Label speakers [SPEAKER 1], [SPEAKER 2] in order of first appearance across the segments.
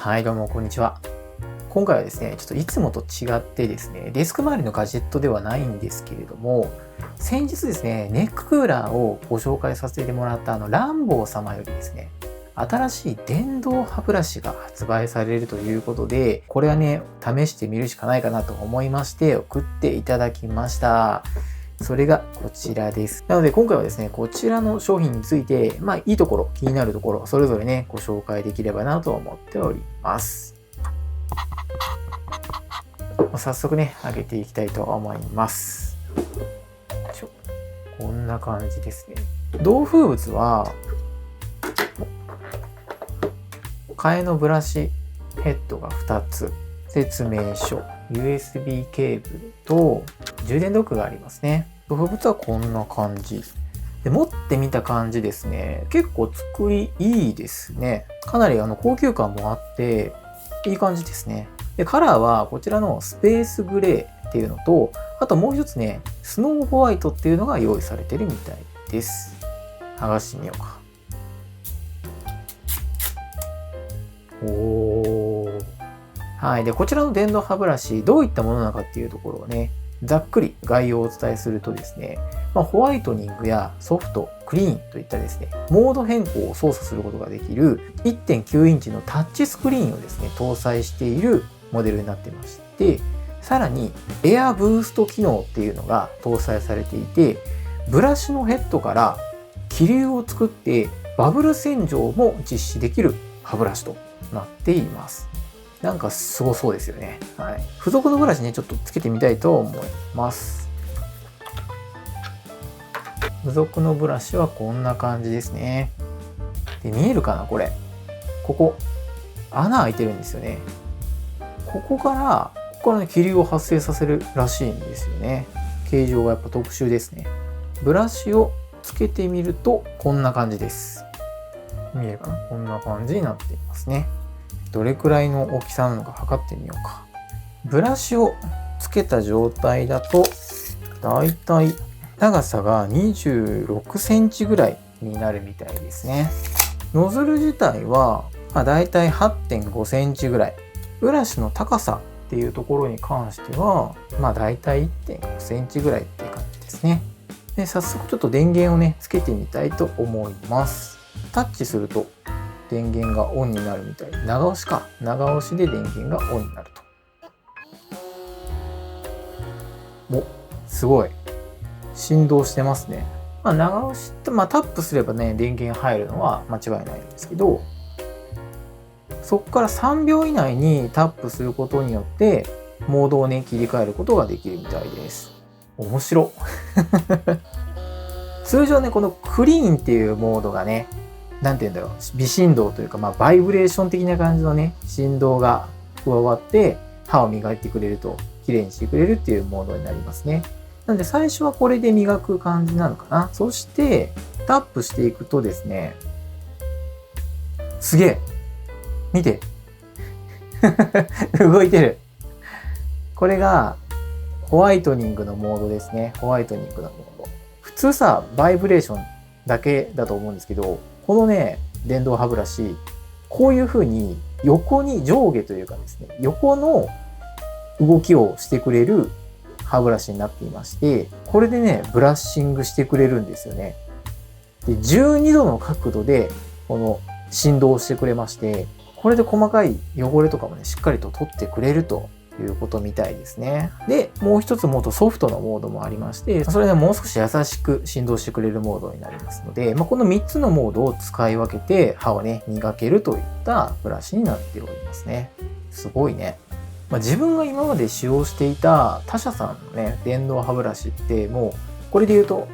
[SPEAKER 1] はい、どうもこんにちは。今回はですね、ちょっといつもと違ってですね、デスク周りのガジェットではないんですけれども、先日ですね、ネッククーラーをご紹介させてもらったランボー様よりですね、新しい電動歯ブラシが発売されるということで、これはね、試してみるしかないかなと思いまして送っていただきました。それがこちらです。なので今回はですね、こちらの商品について、いいところ、気になるところ、それぞれね、ご紹介できればなと思っております。早速ね、開けていきたいと思います。こんな感じですね。同封物は、替えのブラシヘッドが2つ、説明書、USB ケーブルと充電ドックがありますね。同封物はこんな感じ。で持ってみた感じですね。結構作りいいですね。かなり高級感もあって、いい感じですね。でカラーはこちらのスペースグレーっていうのと、あともう一つね、スノーホワイトっていうのが用意されてるみたいです。剥がしてみようか。はい。で、こちらの電動歯ブラシ、どういったものなのかっていうところをね、ざっくり概要をお伝えするとですね、ホワイトニングやソフト、クリーンといったですね、モード変更を操作することができる 1.9 インチのタッチスクリーンをですね、搭載しているモデルになってまして、さらにエアブースト機能っていうのが搭載されていて、ブラシのヘッドから気流を作ってバブル洗浄も実施できる歯ブラシとなっています。なんかすごそうですよね。はい。付属のブラシね、ちょっとつけてみたいと思います。付属のブラシはこんな感じですね。で、見えるかなこれ。ここ、穴開いてるんですよね。ここからね、気流を発生させるらしいんですよね。形状がやっぱ特殊ですね。ブラシをつけてみると、こんな感じです。見えるかなこんな感じになっていますね。どれくらいの大きさなのか測ってみようか。ブラシをつけた状態だと、だいたい長さが26センチぐらいになるみたいですね。ノズル自体は、だいたい 8.5 センチぐらい。ブラシの高さっていうところに関しては、だいたい 1.5 センチぐらいっていう感じですね。で、早速ちょっと電源をね、つけてみたいと思います。タッチすると電源がオンになるみたい。長押しか。長押しで電源がオンになると。すごい。振動してますね。長押しって、タップすればね、電源入るのは間違いないんですけど、そこから3秒以内にタップすることによって、モードをね、切り替えることができるみたいです。面白。通常ね、このクリーンっていうモードがね、なんて言うんだろう、微振動というか、バイブレーション的な感じのね、振動が加わって、歯を磨いてくれると、綺麗にしてくれるっていうモードになりますね。なので最初はこれで磨く感じなのかな。そして、タップしていくとですね、すげえ見て動いてる。これが、ホワイトニングのモードですね。ホワイトニングのモード。普通さ、バイブレーションだけだと思うんですけど、このね、電動歯ブラシ、こういう風に横に上下というかですね、横の動きをしてくれる歯ブラシになっていまして、これでね、ブラッシングしてくれるんですよね。で、12度の角度で、この振動をしてくれまして、これで細かい汚れとかもね、しっかりと取ってくれるということみたいですね。で、もう一つもっとソフトなモードもありまして、それでもう少し優しく振動してくれるモードになりますので、この3つのモードを使い分けて歯をね、磨けるといったブラシになっておりますね。すごいね。自分が今まで使用していた他社さんのね、電動歯ブラシってもう、これで言うと、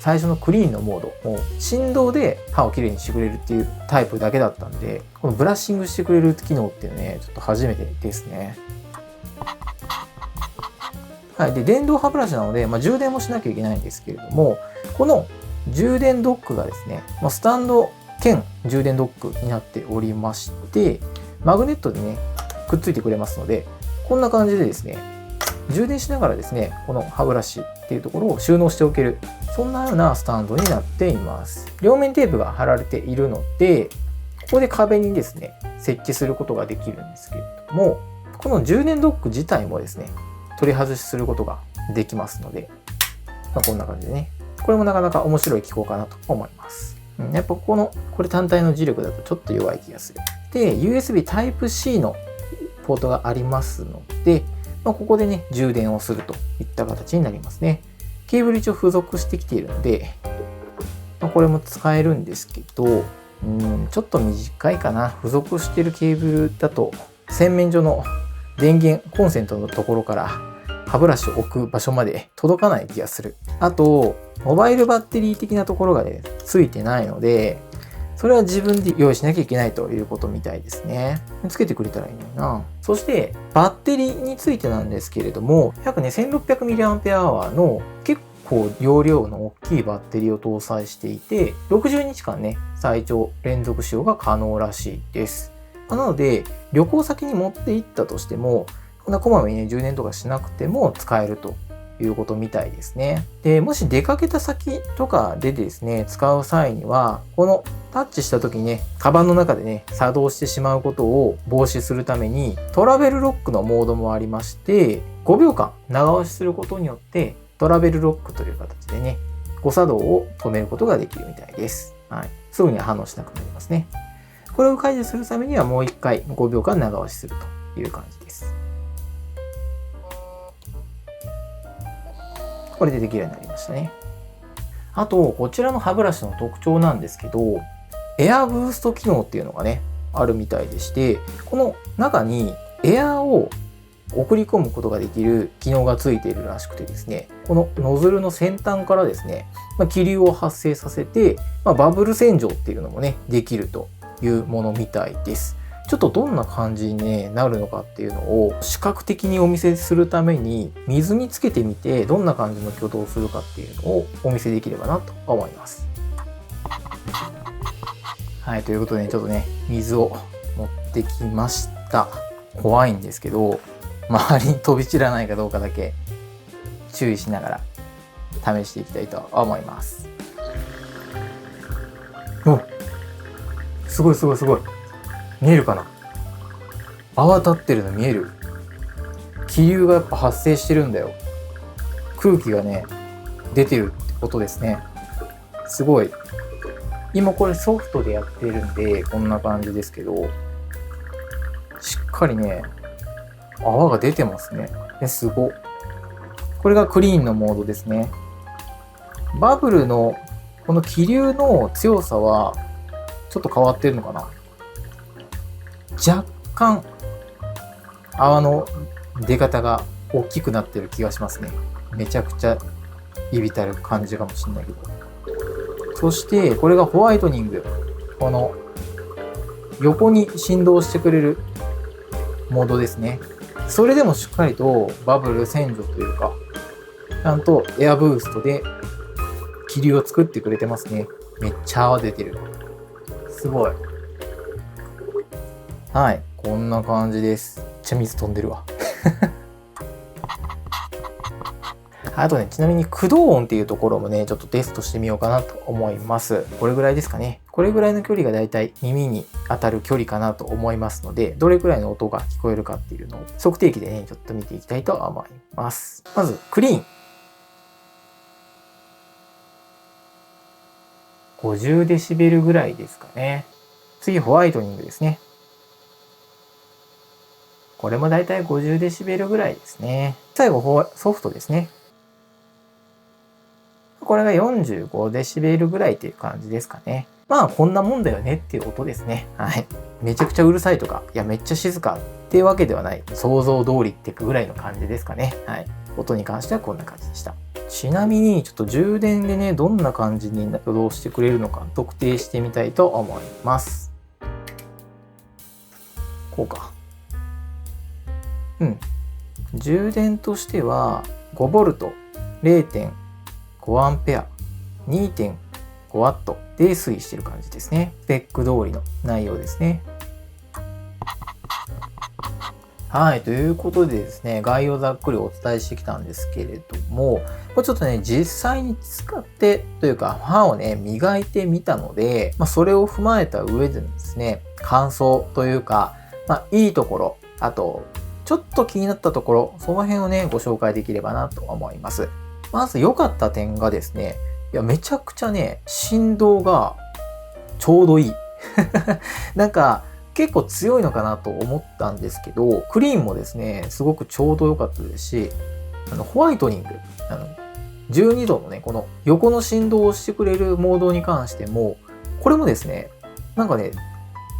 [SPEAKER 1] 最初のクリーンのモード、もう振動で歯をきれいにしてくれるっていうタイプだけだったんで、このブラッシングしてくれる機能っていうね、ちょっと初めてですね。はい。で、電動歯ブラシなので、充電もしなきゃいけないんですけれども、この充電ドックがですね、スタンド兼充電ドックになっておりまして、マグネットでね、くっついてくれますので、こんな感じでですね、充電しながらですね、この歯ブラシっていうところを収納しておける、そんなようなスタンドになっています。両面テープが貼られているので、ここで壁にですね、設置することができるんですけれども、この充電ドック自体もですね、取り外しすることができますので、こんな感じでね、これもなかなか面白い機構かなと思います。やっぱこれ単体の磁力だとちょっと弱い気がする。で、USB Type-C のポートがありますので、ここでね、充電をするといった形になりますね。ケーブル一応付属してきているので、これも使えるんですけど、ちょっと短いかな。付属しているケーブルだと、洗面所の電源、コンセントのところから歯ブラシを置く場所まで届かない気がする。あと、モバイルバッテリー的なところがね、ついてないので、それは自分で用意しなきゃいけないということみたいですね。つけてくれたらいいのにな。そして、バッテリーについてなんですけれども、約ね、1600mAh の結構容量の大きいバッテリーを搭載していて、60日間ね、最長連続使用が可能らしいです。なので、旅行先に持って行ったとしても、こんなこまめにね、充電とかしなくても使えるということみたいですね。で、もし出かけた先とかでですね、使う際には、このタッチした時にね、カバンの中でね、作動してしまうことを防止するために、トラベルロックのモードもありまして、5秒間長押しすることによって、トラベルロックという形でね、誤作動を止めることができるみたいです。はい。すぐに反応しなくなりますね。これを解除するためにはもう一回5秒間長押しするという感じです。これでできるようになりましたね。あと、こちらの歯ブラシの特徴なんですけど、エアブースト機能っていうのがね、あるみたいでして、この中にエアを送り込むことができる機能がついているらしくてですね、このノズルの先端からですね、気流を発生させて、バブル洗浄っていうのもね、できるというものみたいです。ちょっとどんな感じに、ね、なるのかっていうのを視覚的にお見せするために水につけてみてどんな感じの挙動をするかっていうのをお見せできればなと思います。はい、ということで、ちょっとね、水を持ってきました。怖いんですけど、周りに飛び散らないかどうかだけ注意しながら試していきたいと思います。お、すごいすごいすごい。見えるかな？泡立ってるの見える？気流がやっぱ発生してるんだよ。空気がね、出てるってことですね。すごい。今これソフトでやってるんで、こんな感じですけど、しっかりね、泡が出てますね。すごっ。これがクリーンのモードですね。バブルのこの気流の強さはちょっと変わってるのかな。若干泡の出方が大きくなってる気がしますね。めちゃくちゃいびたる感じかもしれないけど。そしてこれがホワイトニング。この横に振動してくれるモードですね。それでもしっかりとバブル洗浄というか、ちゃんとエアブーストで気流を作ってくれてますね。めっちゃ泡出てる。すごい。はい、こんな感じです。めっちゃ水飛んでるわ。あとね、ちなみに駆動音っていうところもね、ちょっとテストしてみようかなと思います。これぐらいですかね。これぐらいの距離がだいたい耳に当たる距離かなと思いますので、どれくらいの音が聞こえるかっていうのを測定器でね、ちょっと見ていきたいと思います。まず、クリーン。50デシベルぐらいですかね。次、ホワイトニングですね。これもだいたい50デシベルぐらいですね。最後、ソフトですね。これが45デシベルぐらいっていう感じですかね。まあこんなもんだよねっていう音ですね。はい。めちゃくちゃうるさいとか、いやめっちゃ静かっていうわけではない。想像通りってぐらいの感じですかね。はい。音に関してはこんな感じでした。ちなみにちょっと充電でね、どんな感じに駆動してくれるのか測定してみたいと思います。こうか。充電としては 5V、0.5アンペア、2.5 ワットで推移してる感じですね。スペック通りの内容ですね。はい、ということでですね、概要をざっくりお伝えしてきたんですけれども、これちょっとね、実際に使ってというか、歯をね、磨いてみたので、それを踏まえた上でですね、感想というか、いいところ、あと、ちょっと気になったところ、その辺をね、ご紹介できればなと思います。まず良かった点がですね、めちゃくちゃね、振動がちょうどいい。なんか、結構強いのかなと思ったんですけど、クリーンもですね、すごくちょうど良かったですし、ホワイトニング、12度のね、この横の振動をしてくれるモードに関しても、これもですね、なんかね、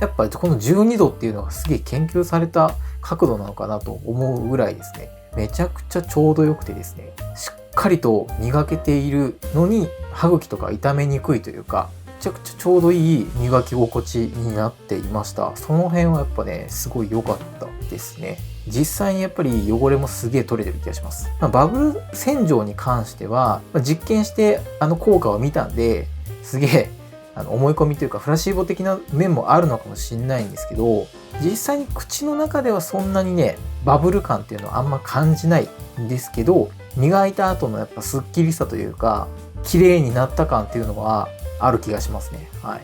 [SPEAKER 1] やっぱりこの12度っていうのがすげえ研究された角度なのかなと思うぐらいですね、めちゃくちゃちょうど良くてですね、しっかりと磨けているのに、歯茎とか傷めにくいというか、めちゃくちゃちょうどいい磨き心地になっていました。その辺はやっぱね、すごい良かったですね。実際にやっぱり汚れもすげえ取れてる気がします。バブル洗浄に関しては、実験して効果を見たんで、すげえ思い込みというかプラシーボ的な面もあるのかもしれないんですけど、実際に口の中ではそんなにね、バブル感っていうのはあんま感じないんですけど、磨いた後のやっぱスッキリさというか、綺麗になった感っていうのはある気がしますね。はい。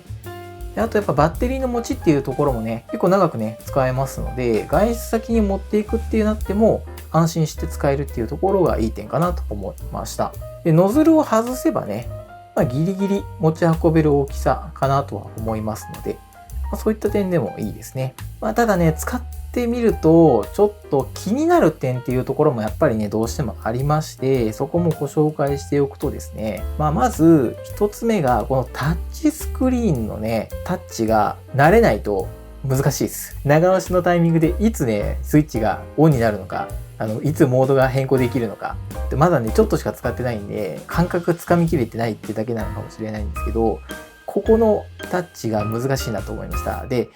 [SPEAKER 1] であとやっぱバッテリーの持ちっていうところもね、結構長くね、使えますので、外出先に持っていくってなっても、安心して使えるっていうところがいい点かなと思いました。で、ノズルを外せばね、ギリギリ持ち運べる大きさかなとは思いますので、そういった点でもいいですね。ただね、使ってみると、ちょっと気になる点っていうところもやっぱりね、どうしてもありまして、そこもご紹介しておくとですね、まず一つ目が、このタッチスクリーンのね、タッチが慣れないと難しいです。長押しのタイミングでいつね、スイッチがオンになるのか、いつモードが変更できるのか、まだね、ちょっとしか使ってないんで、感覚つかみきれてないってだけなのかもしれないんですけど、ここのタッチが難しいなと思いました。で、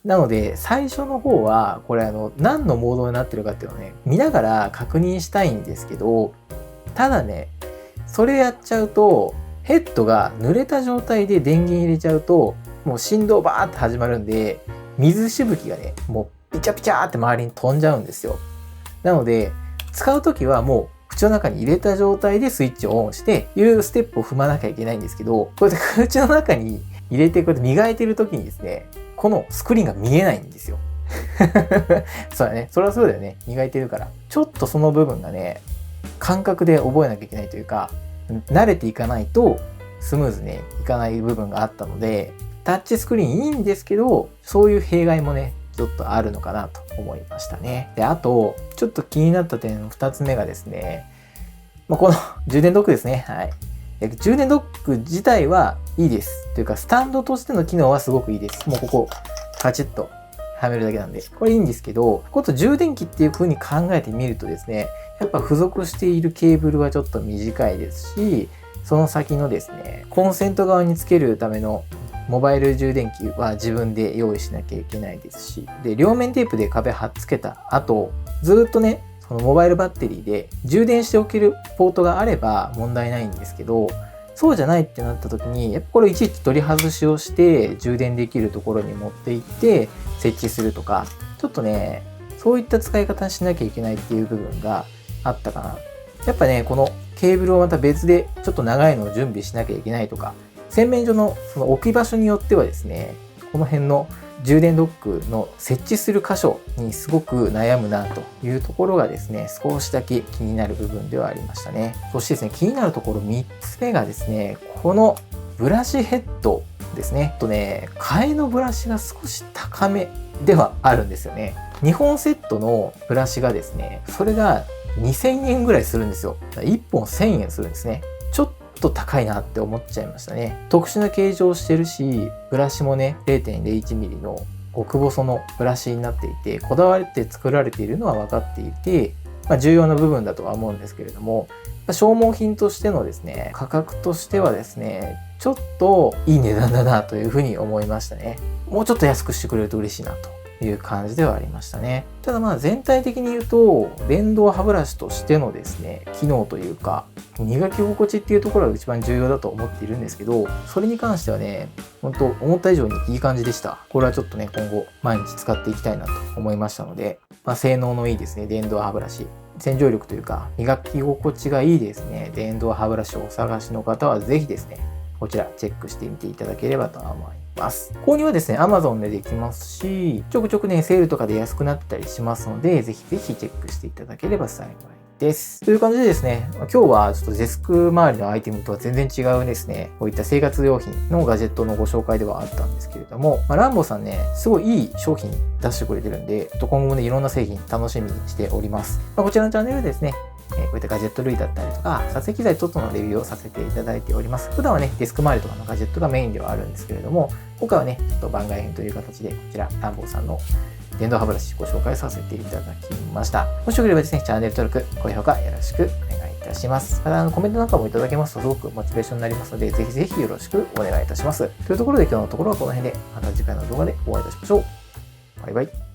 [SPEAKER 1] なので、最初の方は、これ何のモードになってるかっていうのをね、見ながら確認したいんですけど、ただね、それやっちゃうと、ヘッドが濡れた状態で電源入れちゃうと、もう振動バーって始まるんで、水しぶきがね、もうピチャピチャーって周りに飛んじゃうんですよ。なので、使うときはもう、口の中に入れた状態でスイッチをオンしていうステップを踏まなきゃいけないんですけど、こうやって口の中に入れてこうやって磨いてる時にですね、このスクリーンが見えないんですよ。そうだね。それはそうだよね。磨いてるから。ちょっとその部分がね、感覚で覚えなきゃいけないというか、慣れていかないとスムーズにいかない部分があったので、タッチスクリーンいいんですけど、そういう弊害もね、ちょっとあるのかなと思いましたね。で、あと、ちょっと気になった点の2つ目がですね、この充電ドックですね。はい。充電ドック自体はいいです。というか、スタンドとしての機能はすごくいいです。もうここ、カチッとはめるだけなんで。これいいんですけど、こと充電器っていう風に考えてみるとですね、やっぱ付属しているケーブルはちょっと短いですし、その先のですね、コンセント側につけるためのモバイル充電器は自分で用意しなきゃいけないですし、で、両面テープで壁貼っつけた後、ずっとね、そのモバイルバッテリーで充電しておけるポートがあれば問題ないんですけど、そうじゃないってなった時に、やっぱこれいちいち取り外しをして充電できるところに持って行って設置するとか、ちょっとね、そういった使い方しなきゃいけないっていう部分があったかな。やっぱね、このケーブルをまた別でちょっと長いのを準備しなきゃいけないとか、洗面所のその置き場所によってはですね、この辺の充電ドックの設置する箇所にすごく悩むなというところがですね、少しだけ気になる部分ではありましたね。そしてですね、気になるところ3つ目がですね、このブラシヘッドですね。替えのブラシが少し高めではあるんですよね。2本セットのブラシがですね、それが2000円ぐらいするんですよ。1本1000円するんですね。ちょっと高いなって思っちゃいましたね。特殊な形状をしてるし、ブラシもね、0.01 ミリの極細のブラシになっていて、こだわって作られているのは分かっていて、重要な部分だとは思うんですけれども、消耗品としてのですね、価格としてはですね、ちょっといい値段だなというふうに思いましたね。もうちょっと安くしてくれると嬉しいなという感じではありましたね。ただ全体的に言うと、電動歯ブラシとしてのですね、機能というか、磨き心地っていうところが一番重要だと思っているんですけど、それに関してはね、本当思った以上にいい感じでした。これはちょっとね、今後毎日使っていきたいなと思いましたので、性能のいいですね、電動歯ブラシ。洗浄力というか、磨き心地がいいですね、電動歯ブラシをお探しの方はぜひですね、こちらチェックしてみていただければと思います。購入はですね、Amazon でできますし、ちょくちょくね、セールとかで安くなったりしますので、ぜひぜひチェックしていただければ幸いです。という感じでですね、今日はちょっとデスク周りのアイテムとは全然違うですね、こういった生活用品のガジェットのご紹介ではあったんですけれども、ランボさんね、すごいいい商品出してくれてるんで、今後もね、いろんな製品楽しみにしております。こちらのチャンネルでですね、こういったガジェット類だったりとか、撮影機材等々のレビューをさせていただいております。普段はね、デスク周りとかのガジェットがメインではあるんですけれども、今回はね、ちょっと番外編という形で、こちら、ランボーさんの電動歯ブラシご紹介させていただきました。もしよければですね、チャンネル登録、高評価よろしくお願いいたします。また、コメントなんかもいただけますとすごくモチベーションになりますので、ぜひぜひよろしくお願いいたします。というところで今日のところはこの辺で、また次回の動画でお会いいたしましょう。バイバイ。